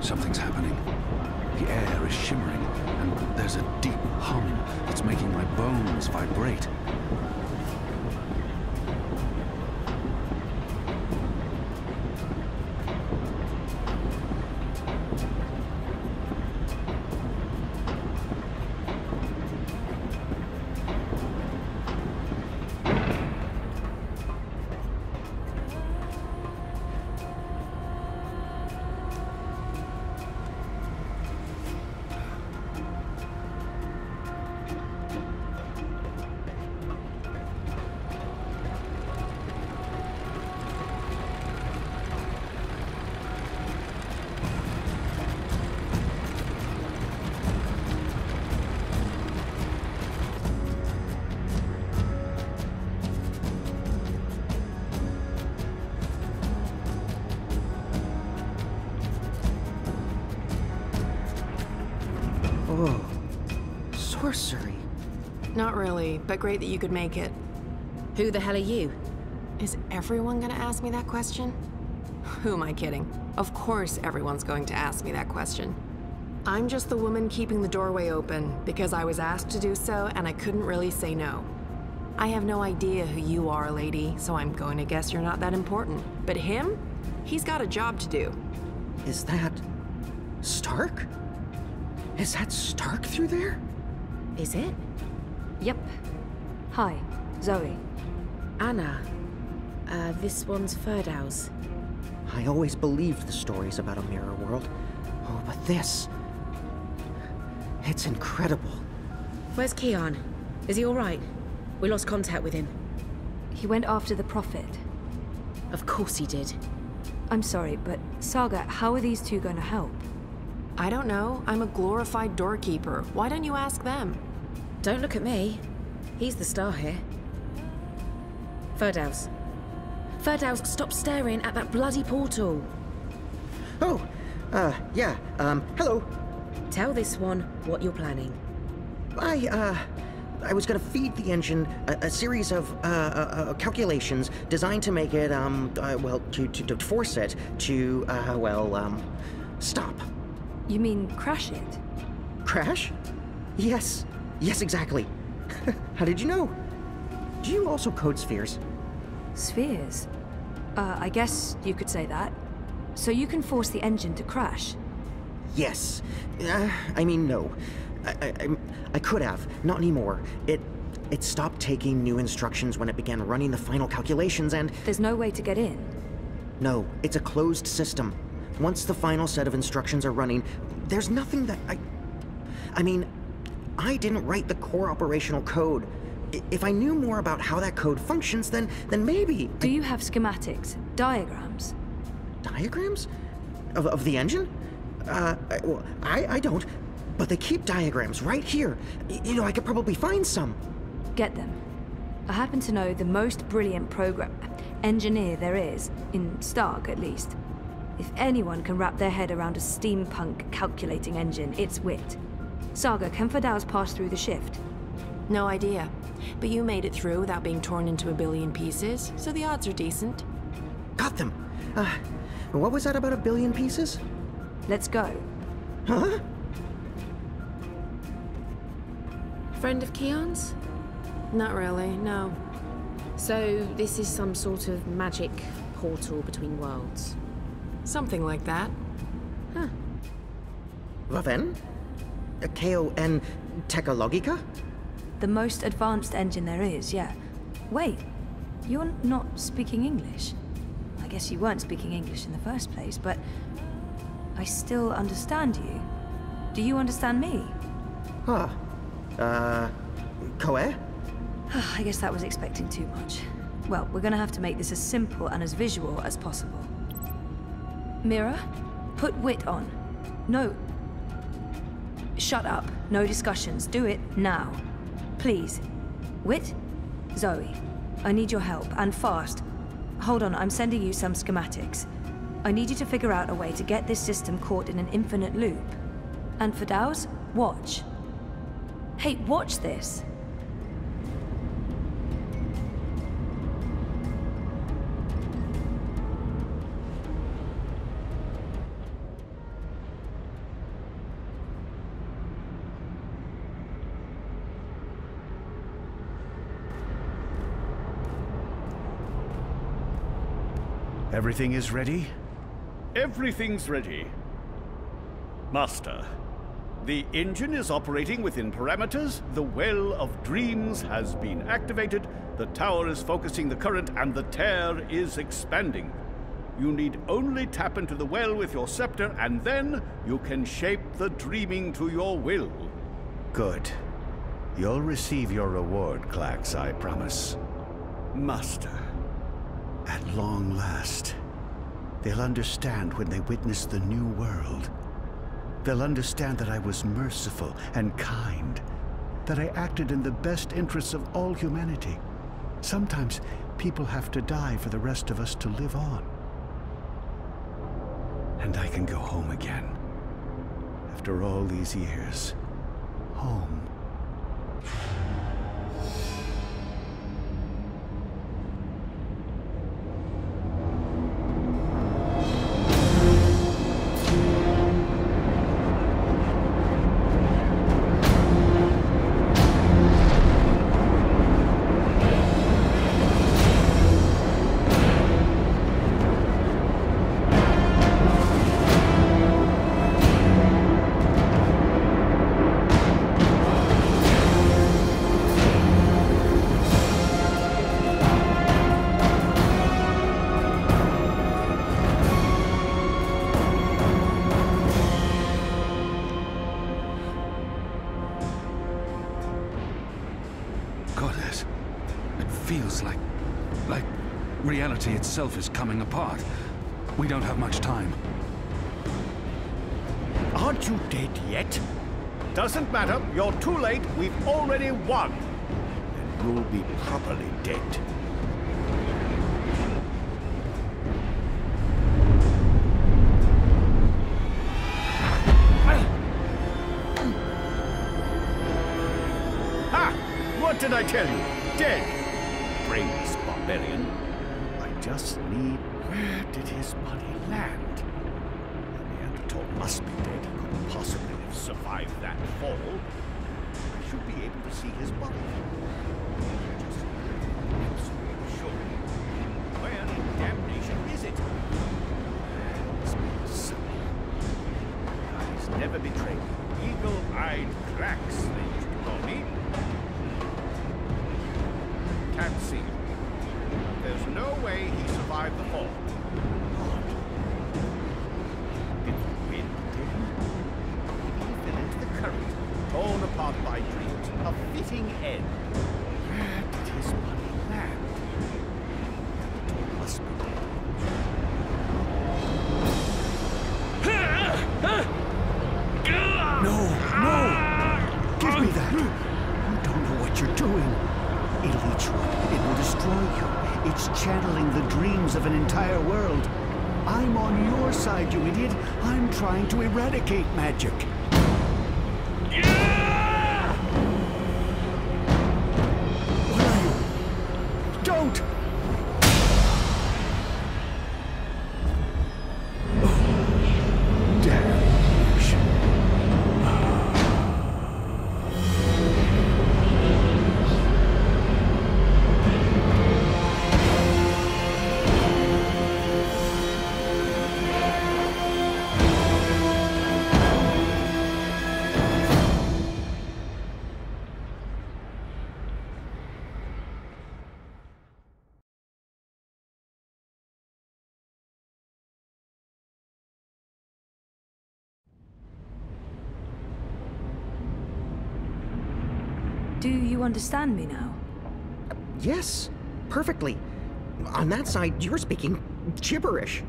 Something's happening. The air is shimmering, and there's a deep hum that's making my bones vibrate. Oh, sorcery. Not really, but great that you could make it. Who the hell are you? Is everyone gonna ask me that question? Who am I kidding? Of course everyone's going to ask me that question. I'm just the woman keeping the doorway open because I was asked to do so and I couldn't really say no. I have no idea who you are, lady, so I'm going to guess you're not that important. But him? He's got a job to do. Is that... Stark? Is that Stark through there? Is it? Yep. Hi, Zoe. Anna. This one's Ferdow's. I always believed the stories about a mirror world. Oh, but this... It's incredible. Where's Keon? Is he alright? We lost contact with him. He went after the Prophet. Of course he did. I'm sorry, but Saga, how are these two going to help? I don't know. I'm a glorified doorkeeper. Why don't you ask them? Don't look at me. He's the star here. Ferdow's. Ferdow's, stop staring at that bloody portal. Oh, yeah, hello. Tell this one what you're planning. I was gonna feed the engine a series of, calculations designed to make it, well, to force it to, stop. You mean crash it? Crash? Yes. Yes, exactly. How did you know? Do you also code spheres? Spheres? I guess you could say that. So you can force the engine to crash? Yes. I mean, no. I could have. Not anymore. It stopped taking new instructions when it began running the final calculations and... There's no way to get in? No, it's a closed system. Once the final set of instructions are running, there's nothing that I mean, I didn't write the core operational code. If I knew more about how that code functions, then maybe... Do you have schematics? Diagrams? Diagrams? Of the engine? Well, I don't. But they keep diagrams right here. You know, I could probably find some. Get them. I happen to know the most brilliant engineer there is, in Stark at least. If anyone can wrap their head around a steampunk calculating engine, it's Wit. Saga, can Ferdow's pass through the shift? No idea. But you made it through without being torn into a billion pieces, so the odds are decent. Got them. What was that about a billion pieces? Let's go. Huh? Friend of Keon's? Not really, no. So this is some sort of magic portal between worlds? Something like that. Huh. Vaven? K-O-N Tekalogica? The most advanced engine there is, yeah. Wait, you're not speaking English? I guess you weren't speaking English in the first place, but I still understand you. Do you understand me? Huh. Koe? I guess that was expecting too much. Well, we're gonna have to make this as simple and as visual as possible. Mira, put Wit on. No. Shut up. No discussions. Do it now. Please. Wit? Zoe. I need your help, and fast. Hold on, I'm sending you some schematics. I need you to figure out a way to get this system caught in an infinite loop. And for Dow's, watch. Hey, watch this. Everything is ready? Everything's ready. Master, the engine is operating within parameters, the Well of Dreams has been activated, the tower is focusing the current, and the tear is expanding. You need only tap into the well with your scepter, and then you can shape the dreaming to your will. Good. You'll receive your reward, Klax, I promise. Master. At long last, they'll understand when they witness the new world. They'll understand that I was merciful and kind, that I acted in the best interests of all humanity. Sometimes people have to die for the rest of us to live on. And I can go home again. After all these years, home. Goddess, it feels like reality itself is coming apart. We don't have much time. Aren't you dead yet? Doesn't matter, you're too late, we've already won. And you'll be properly dead. What did I tell you? Dead! Brainless barbarian. I just need... Where did his body land? The Neanderthal must be dead. He couldn't possibly have survived that fall. I should be able to see his body. Just absolutely sure. Where in damnation is it? Must be somewhere. Eyes never betray me. Eagle-eyed cracks, they used to call me. Can't see him. There's no way he survived the fall. God. Did the wind take him? He fell into the current, torn apart by dreams. A fitting end. Where did his body land? He must be dead. No! Give me that! You don't know what you're doing. It'll eat you up. It will destroy you. It's channeling the dreams of an entire world. I'm on your side, you idiot. I'm trying to eradicate magic. What are you? Don't! Do you understand me now? Yes, perfectly. On that side, you were speaking gibberish.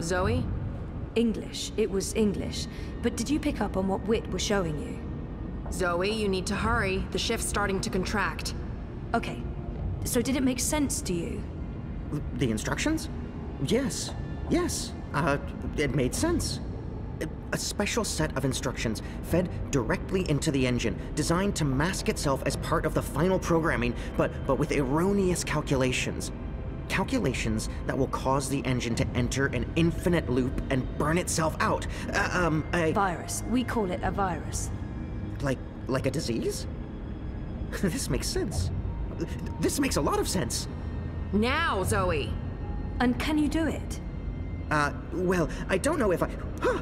Zoe? English. It was English. But did you pick up on what Wit was showing you? Zoe, you need to hurry. The shift's starting to contract. Okay. So did it make sense to you? The instructions? Yes. Yes. It made sense. A special set of instructions fed directly into the engine, designed to mask itself as part of the final programming, but with erroneous calculations. Calculations that will cause the engine to enter an infinite loop and burn itself out. A virus. We call it a virus. Like a disease? This makes sense. This makes a lot of sense. Now, Zoe! And can you do it? Well, I don't know if I... Huh!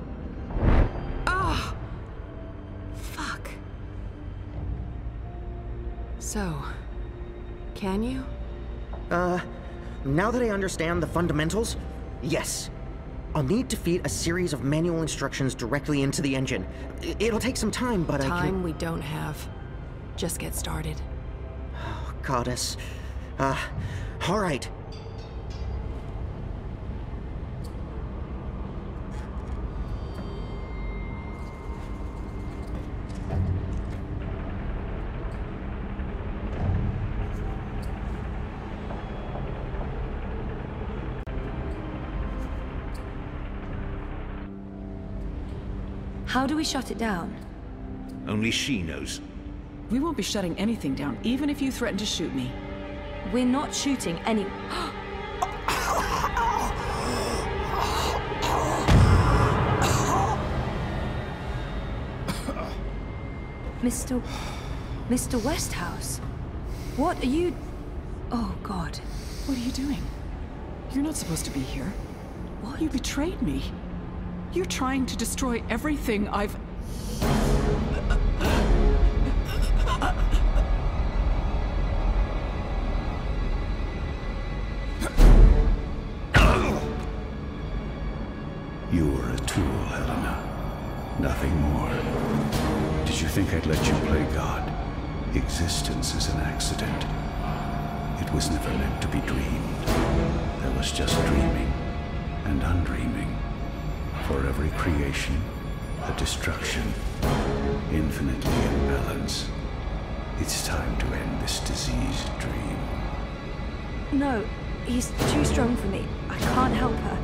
Ah! Fuck. So, can you? Now that I understand the fundamentals, yes. I'll need to feed a series of manual instructions directly into the engine. It'll take some time, but I can... Time we don't have. Just get started. Oh, Goddess. All right. How do we shut it down? Only she knows. We won't be shutting anything down, even if you threaten to shoot me. We're not shooting any... Mr. Westhouse? What are you... Oh, God. What are you doing? You're not supposed to be here. What? You betrayed me. You're trying to destroy everything I've... You were a tool, Helena. Nothing more. Did you think I'd let you play God? Existence is an accident. It was never meant to be dreamed. There was just dreaming and undreaming. For every creation, a destruction, infinitely in balance. It's time to end this diseased dream. No, he's too strong for me. I can't help her.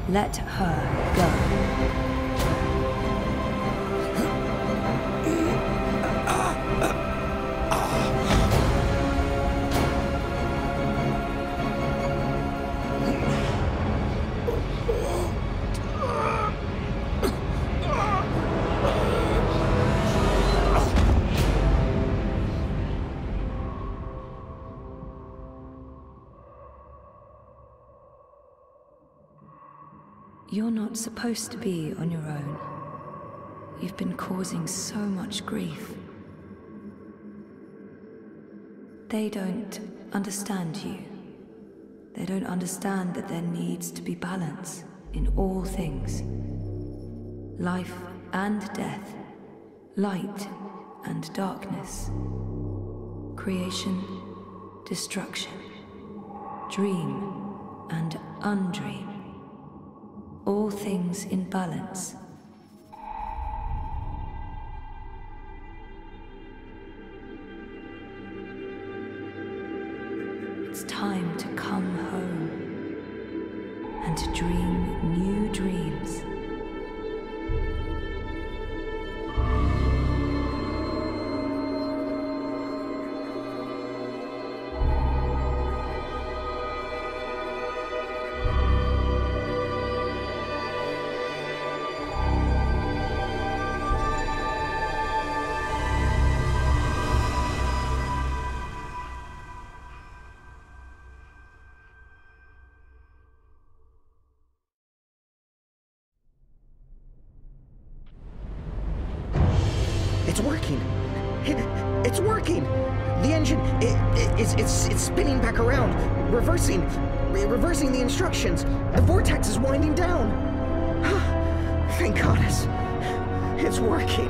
Let her go. You're not supposed to be on your own. You've been causing so much grief. They don't understand you. They don't understand that there needs to be balance in all things. Life and death, light and darkness, creation, destruction, dream and undream. All things in balance. It's time to come home and to dream new dreams. It's working. It's working. The engine, it's spinning back around, reversing the instructions. The vortex is winding down. Thank goddess. It's working.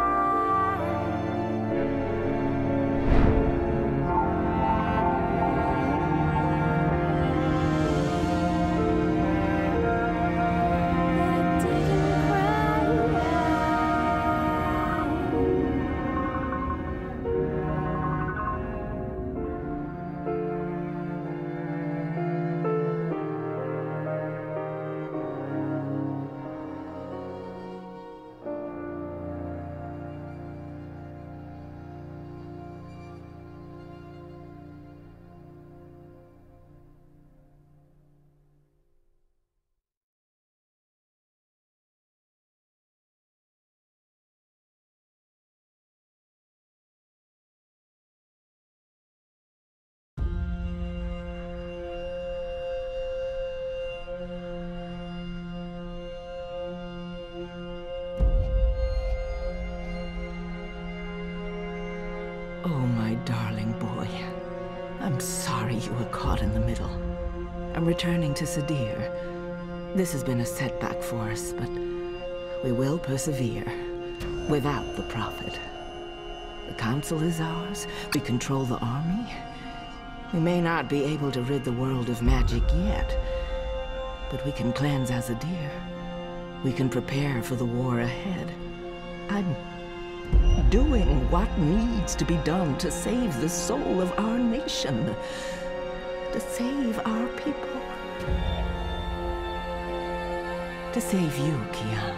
were caught in the middle. I'm returning to Sadir. This has been a setback for us, but we will persevere without the Prophet. The Council is ours. We control the army. We may not be able to rid the world of magic yet, but we can cleanse Azadir. We can prepare for the war ahead. I'm doing what needs to be done to save the soul of our nation, to save our people, to save you, Kian.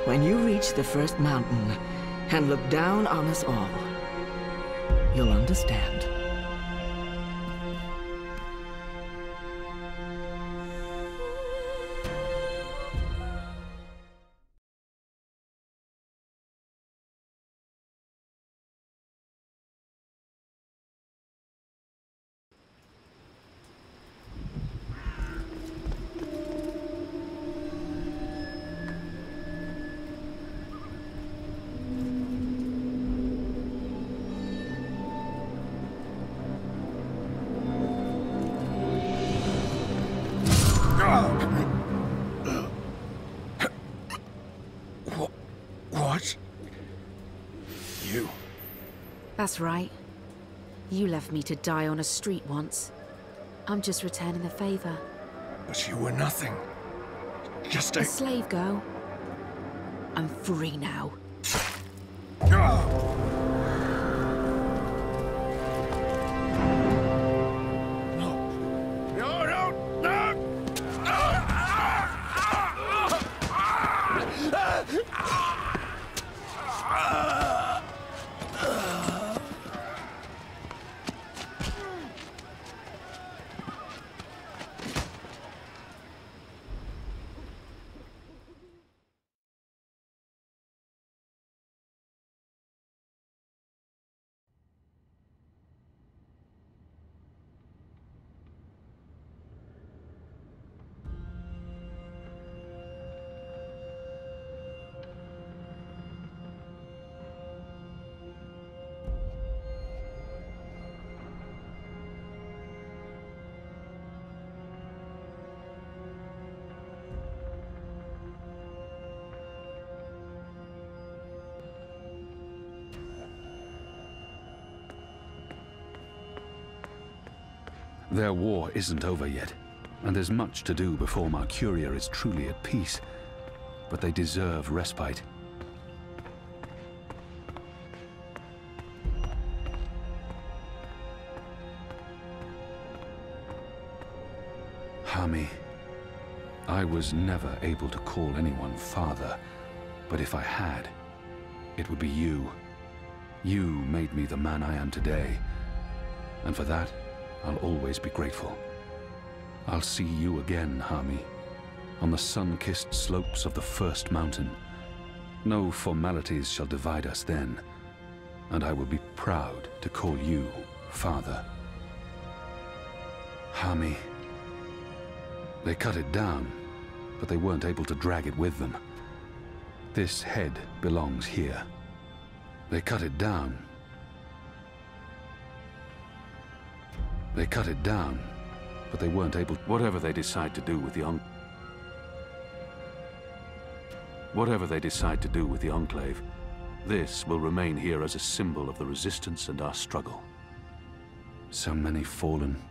When you reach the first mountain and look down on us all, you'll understand. What? You? That's right. You left me to die on a street once. I'm just returning the favor. But you were nothing. Just a slave girl. I'm free now. Their war isn't over yet, and there's much to do before Mercuria is truly at peace. But they deserve respite. Hami, I was never able to call anyone father, but if I had, it would be you. You made me the man I am today, and for that, I'll always be grateful. I'll see you again, Hami, on the sun-kissed slopes of the first mountain. No formalities shall divide us then, and I will be proud to call you father. Hami, they cut it down, but they weren't able to drag it with them. This head belongs here. They cut it down. They cut it down, but they weren't able... Whatever they decide to do with the Enclave, this will remain here as a symbol of the resistance and our struggle. So many fallen.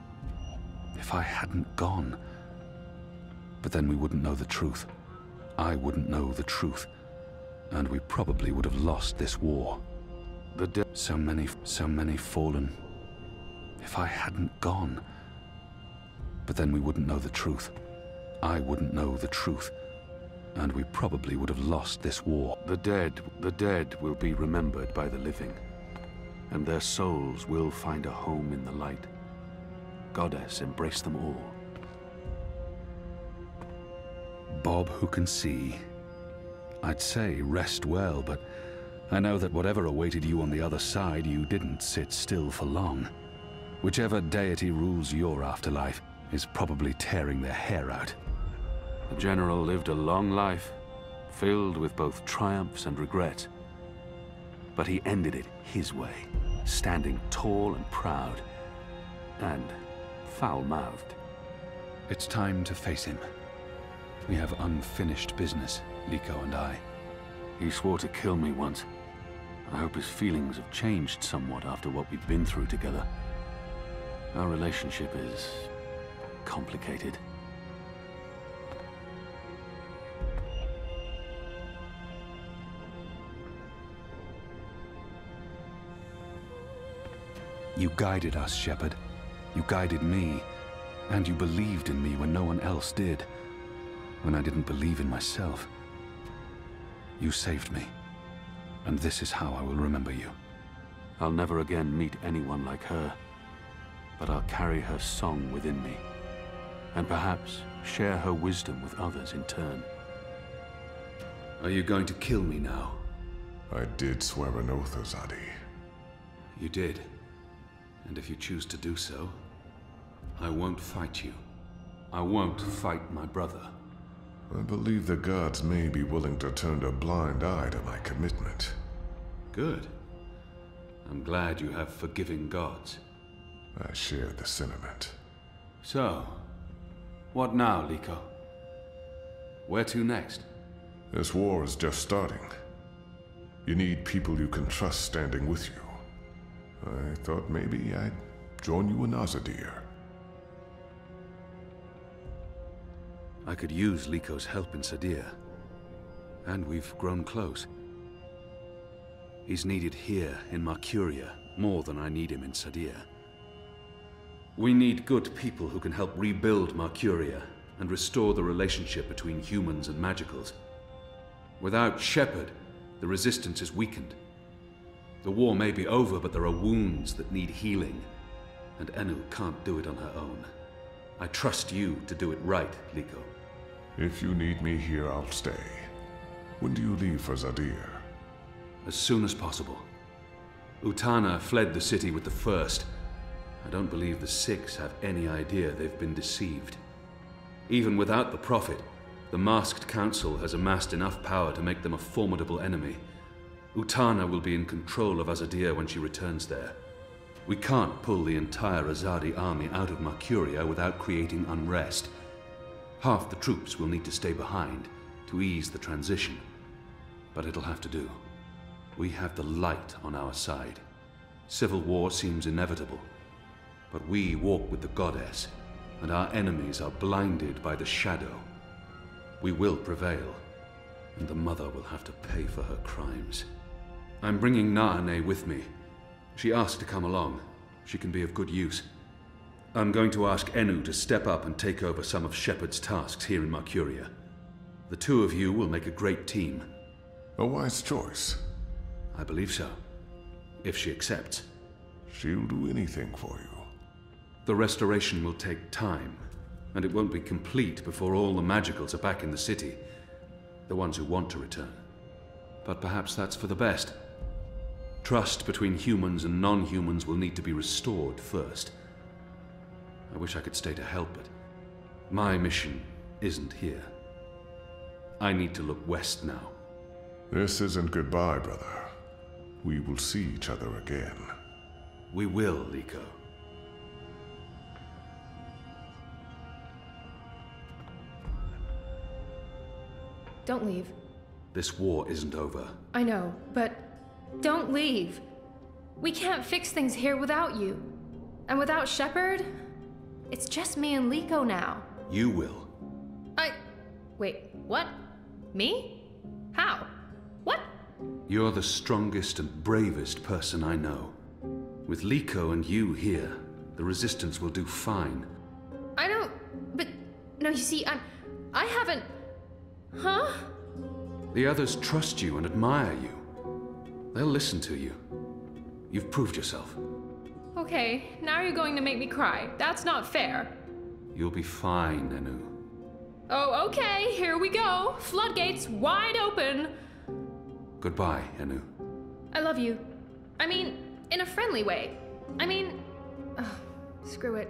If I hadn't gone... But then we wouldn't know the truth. I wouldn't know the truth. And we probably would have lost this war. So many fallen. If I hadn't gone... But then we wouldn't know the truth. I wouldn't know the truth. And we probably would have lost this war. The dead will be remembered by the living. And their souls will find a home in the light. Goddess, embrace them all. Bob who can see. I'd say rest well, but I know that whatever awaited you on the other side, you didn't sit still for long. Whichever deity rules your afterlife is probably tearing their hair out. The General lived a long life, filled with both triumphs and regrets. But he ended it his way, standing tall and proud, and foul-mouthed. It's time to face him. We have unfinished business, Liko and I. He swore to kill me once. I hope his feelings have changed somewhat after what we've been through together. Our relationship is complicated. You guided us, Shepard. You guided me, and you believed in me when no one else did. When I didn't believe in myself. You saved me, and this is how I will remember you. I'll never again meet anyone like her, but I'll carry her song within me, and perhaps share her wisdom with others in turn. Are you going to kill me now? I did swear an oath, Azadi. You did. And if you choose to do so, I won't fight you. I won't fight my brother. I believe the gods may be willing to turn a blind eye to my commitment. Good. I'm glad you have forgiving gods. I share the sentiment. So, what now, Liko? Where to next? This war is just starting. You need people you can trust standing with you. I thought maybe I'd join you in Azadir. I could use Liko's help in Sadir. And we've grown close. He's needed here in Mercuria more than I need him in Sadir. We need good people who can help rebuild Mercuria and restore the relationship between humans and magicals. Without Shepard, the resistance is weakened. The war may be over, but there are wounds that need healing, and Enu can't do it on her own. I trust you to do it right, Liko. If you need me here, I'll stay. When do you leave for Zadir? As soon as possible. Utana fled the city with the First. I don't believe the Six have any idea they've been deceived. Even without the Prophet, the Masked Council has amassed enough power to make them a formidable enemy. Utana will be in control of Azadir when she returns there. We can't pull the entire Azadi army out of Mercuria without creating unrest. Half the troops will need to stay behind to ease the transition. But it'll have to do. We have the light on our side. Civil war seems inevitable. But we walk with the goddess, and our enemies are blinded by the shadow. We will prevail, and the mother will have to pay for her crimes. I'm bringing Naane with me. She asked to come along. She can be of good use. I'm going to ask Enu to step up and take over some of Shepard's tasks here in Mercuria. The two of you will make a great team. A wise choice. I believe so. If she accepts. She'll do anything for you. The restoration will take time, and it won't be complete before all the magicals are back in the city. The ones who want to return. But perhaps that's for the best. Trust between humans and non-humans will need to be restored first. I wish I could stay to help, but my mission isn't here. I need to look west now. This isn't goodbye, brother. We will see each other again. We will, Liko. Don't leave. This war isn't over. I know, but don't leave. We can't fix things here without you. And without Shepard, it's just me and Liko now. You will. Wait, what? Me? How? What? You're the strongest and bravest person I know. With Liko and you here, the Resistance will do fine. I don't... But... No, you see, I haven't... Huh? The others trust you and admire you. They'll listen to you. You've proved yourself. Okay, now you're going to make me cry. That's not fair. You'll be fine, Enu. Oh, okay, here we go. Floodgates wide open. Goodbye, Enu. I love you. I mean, in a friendly way. I mean... screw it.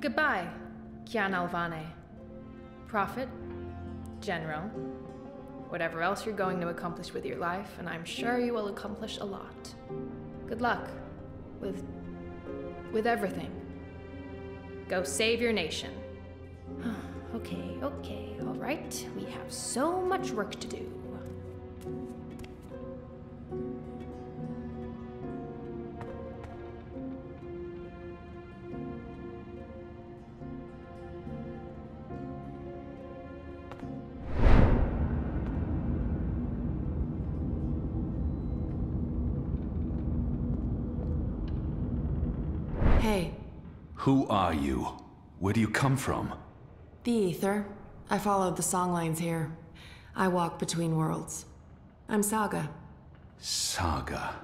Goodbye, Kian Alvane. Prophet, General, whatever else you're going to accomplish with your life, and I'm sure you will accomplish a lot. Good luck with everything. Go save your nation. Okay, all right. We have so much work to do. Hey. Who are you? Where do you come from? The Ether. I followed the songlines here. I walk between worlds. I'm Saga. Saga.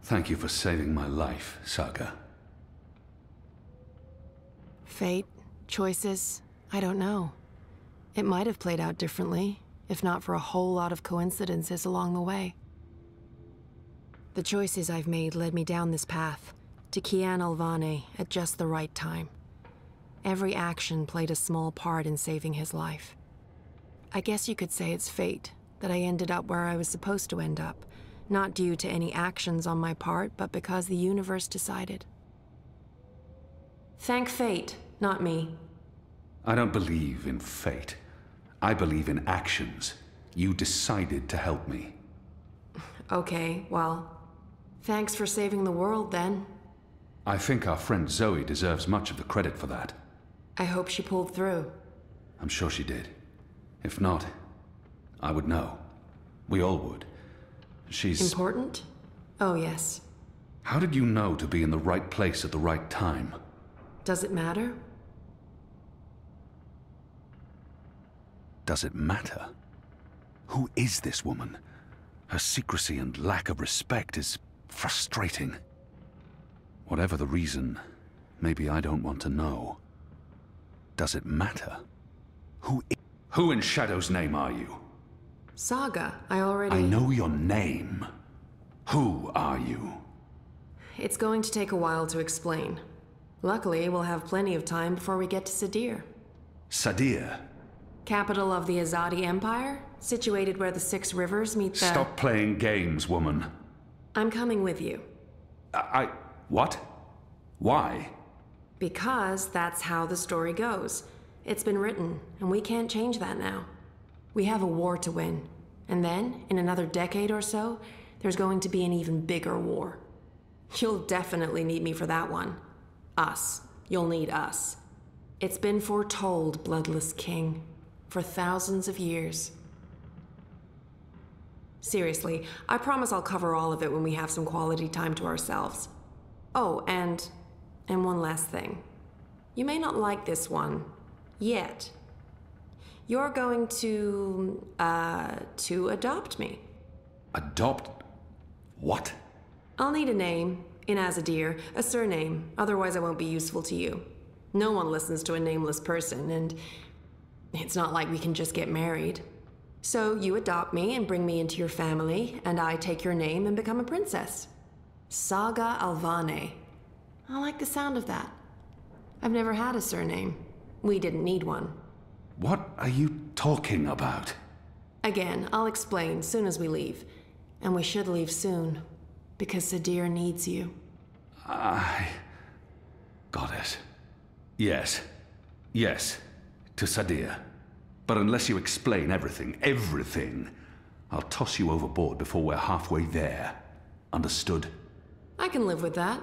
Thank you for saving my life, Saga. Fate, choices, I don't know. It might have played out differently, if not for a whole lot of coincidences along the way. The choices I've made led me down this path, to Kian Alvane at just the right time. Every action played a small part in saving his life. I guess you could say it's fate that I ended up where I was supposed to end up, not due to any actions on my part, but because the universe decided. Thank fate, not me. I don't believe in fate. I believe in actions. You decided to help me. Okay, well, thanks for saving the world then. I think our friend Zoe deserves much of the credit for that. I hope she pulled through. I'm sure she did. If not, I would know. We all would. She's... Important? Oh, yes. How did you know to be in the right place at the right time? Does it matter? Does it matter? Who is this woman? Her secrecy and lack of respect is frustrating. Whatever the reason, maybe I don't want to know. Does it matter? Who in Shadow's name are you? Saga, I already... I know your name. Who are you? It's going to take a while to explain. Luckily, we'll have plenty of time before we get to Sadir. Sadir? Capital of the Azadi Empire, situated where the 6 rivers meet the... Stop playing games, woman. I'm coming with you. What? Why? Because that's how the story goes. It's been written, and we can't change that now. We have a war to win. And then, in another decade or so, there's going to be an even bigger war. You'll definitely need me for that one. Us. You'll need us. It's been foretold, Bloodless King, for thousands of years. Seriously, I promise I'll cover all of it when we have some quality time to ourselves. Oh, and one last thing. You may not like this one, yet. You're going to adopt me. Adopt? What? I'll need a name, in Azadir, a surname, otherwise I won't be useful to you. No one listens to a nameless person, and it's not like we can just get married. So you adopt me and bring me into your family, and I take your name and become a princess. Saga Alvane. I like the sound of that. I've never had a surname. We didn't need one. What are you talking about? Again, I'll explain soon as we leave. And we should leave soon, because Sadir needs you. Got it. Yes. Yes. To Sadir. But unless you explain everything, I'll toss you overboard before we're halfway there. Understood? I can live with that.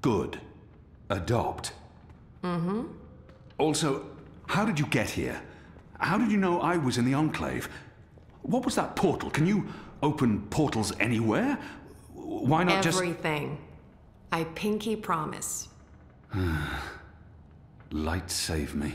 Good. Adopt. Mm-hmm. Also, how did you get here? How did you know I was in the Enclave? What was that portal? Can you open portals anywhere? Why not just... Everything. I pinky promise. Light save me.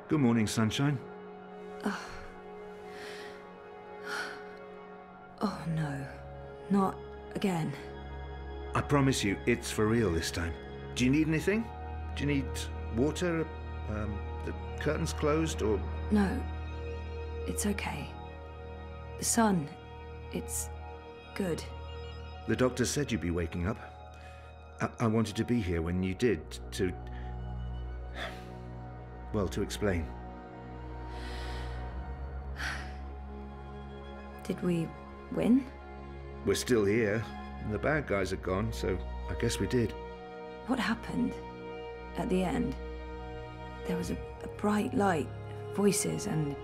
Good morning, sunshine. Oh no, not again. I promise you, it's for real this time. Do you need anything? Do you need water? The curtains closed, or...? No. It's okay. The sun, it's good. The doctor said you'd be waking up. I wanted to be here when you did, to... well, to explain. Did we win? We're still here. The bad guys are gone, so I guess we did. What happened at the end? There was a bright light, voices, and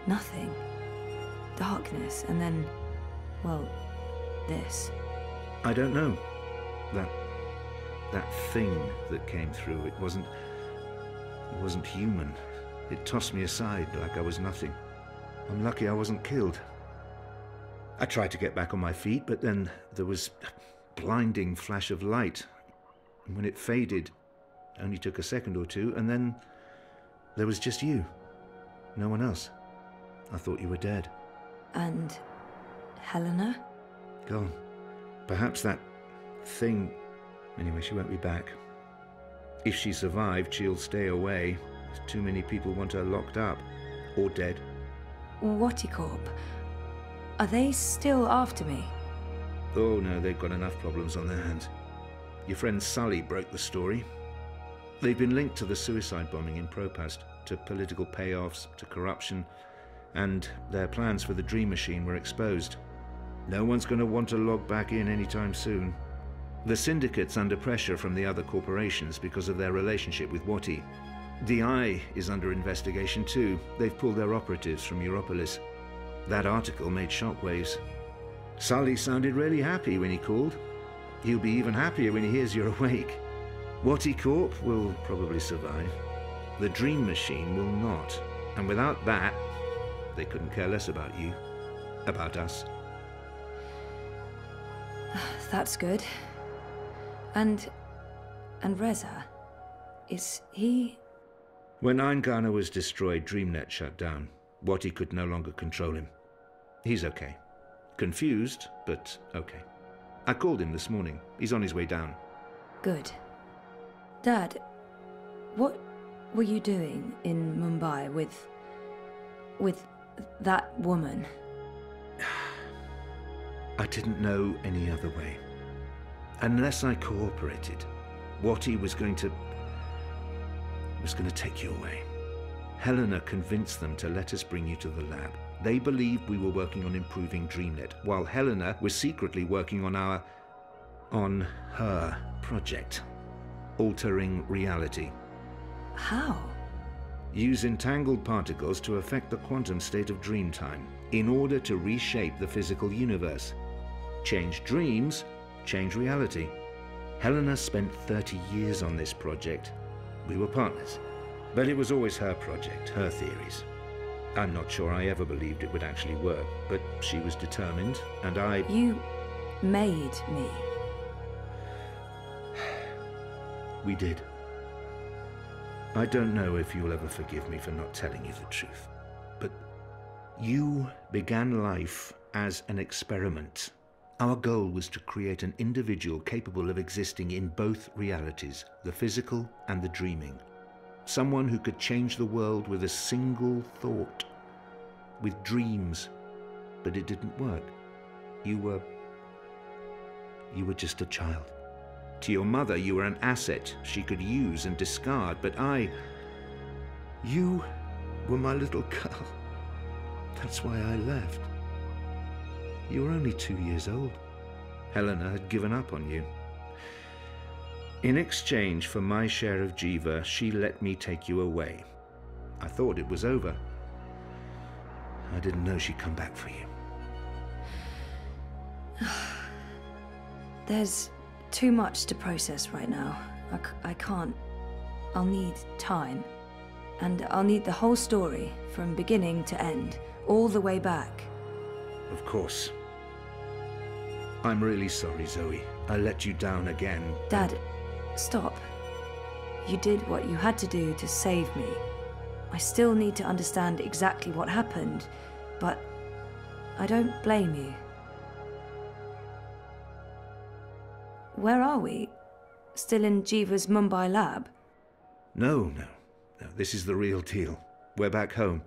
nothing. Darkness, and then, well, this. I don't know. That thing that came through, it wasn't human. It tossed me aside like I was nothing. I'm lucky I wasn't killed. I tried to get back on my feet, but then there was a blinding flash of light. And when it faded, it only took a second or two, and then there was just you. No one else. I thought you were dead. And Helena? Gone. Perhaps that thing... Anyway, she won't be back. If she survived, she'll stay away. Too many people want her locked up. Or dead. Whatticorp? Are they still after me? Oh no, they've got enough problems on their hands. Your friend Sully broke the story. They've been linked to the suicide bombing in Propast, to political payoffs, to corruption, and their plans for the Dream Machine were exposed. No one's going to want to log back in anytime soon. The Syndicate's under pressure from the other corporations because of their relationship with Wati. DI is under investigation too. They've pulled their operatives from Europolis. That article made shockwaves. Sully sounded really happy when he called. He'll be even happier when he hears you're awake. Whatticorp will probably survive. The Dream Machine will not. And without that, they couldn't care less about you. About us. That's good. And Reza, is he... When Eingana was destroyed, DreamNet shut down. Wati could no longer control him. He's okay. Confused, but okay. I called him this morning. He's on his way down. Good. Dad, what were you doing in Mumbai with that woman? I didn't know any other way. Unless I cooperated, Wati was going to take you away. Helena convinced them to let us bring you to the lab. They believed we were working on improving DreamNet, while Helena was secretly working on her project, altering reality. How? Use entangled particles to affect the quantum state of dreamtime in order to reshape the physical universe. Change dreams, change reality. Helena spent 30 years on this project. We were partners. But it was always her project, her theories. I'm not sure I ever believed it would actually work, but she was determined, and I... You made me. We did. I don't know if you'll ever forgive me for not telling you the truth, but you began life as an experiment. Our goal was to create an individual capable of existing in both realities, the physical and the dreaming. Someone who could change the world with a single thought, with dreams. But it didn't work. You were just a child. To your mother, you were an asset she could use and discard, but you were my little girl. That's why I left. You were only 2 years old. Helena had given up on you. In exchange for my share of Jiva, she let me take you away. I thought it was over. I didn't know she'd come back for you. There's too much to process right now. I can't. I'll need time. And I'll need the whole story, from beginning to end, all the way back. Of course. I'm really sorry, Zoe. I let you down again. Dad, stop. You did what you had to do to save me. I still need to understand exactly what happened, but I don't blame you. where are we? Still in Jiva's Mumbai lab? No. This is the real deal. We're back home.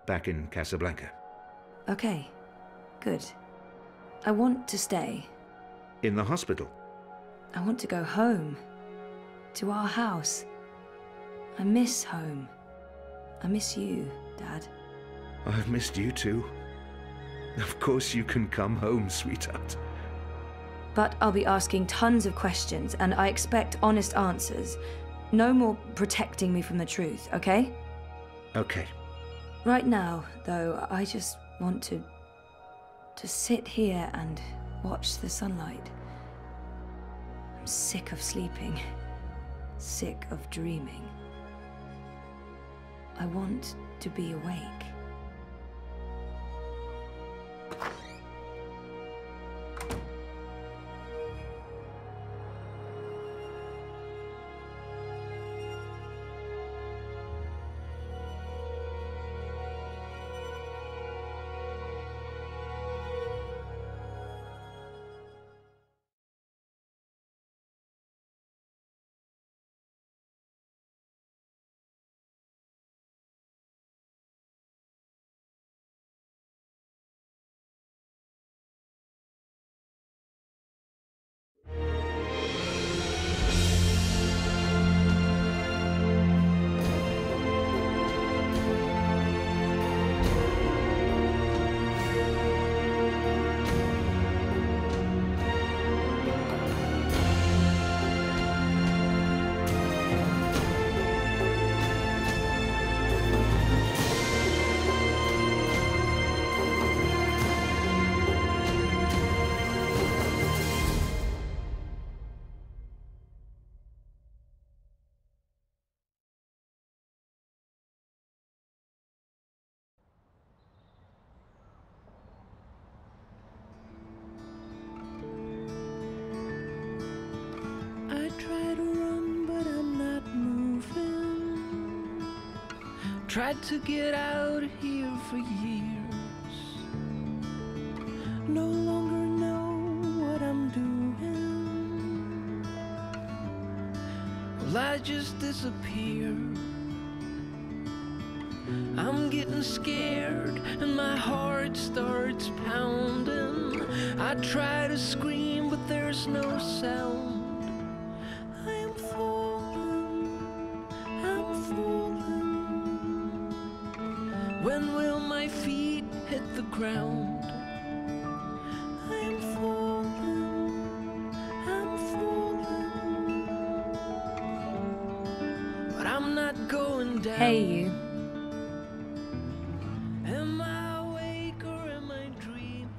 Back in Casablanca. Okay, good. I want to stay. In the hospital? I want to go home. To our house. I miss home. I miss you, Dad. I've missed you too. Of course you can come home, sweetheart. But I'll be asking tons of questions, and I expect honest answers. No more protecting me from the truth, okay? Okay. Right now, though, I just want to sit here and watch the sunlight. I'm sick of sleeping. Sick of dreaming. I want to be awake. Tried to get out of here for years. No longer know what I'm doing. Well, I just disappear. I'm getting scared and my heart starts pounding. I try to scream, but there's no sound. I am falling, I'm falling. When will my feet hit the ground? I am falling, I'm falling. But I'm not going down. Hey, you. Am I awake or am I dreaming?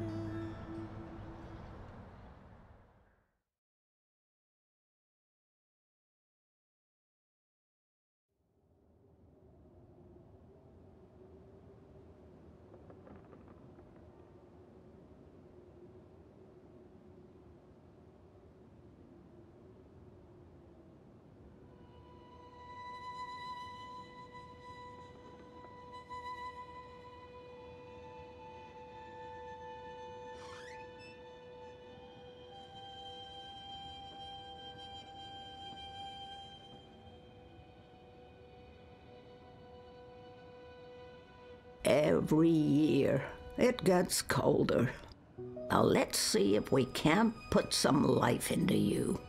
Every year, it gets colder. Now let's see if we can't put some life into you.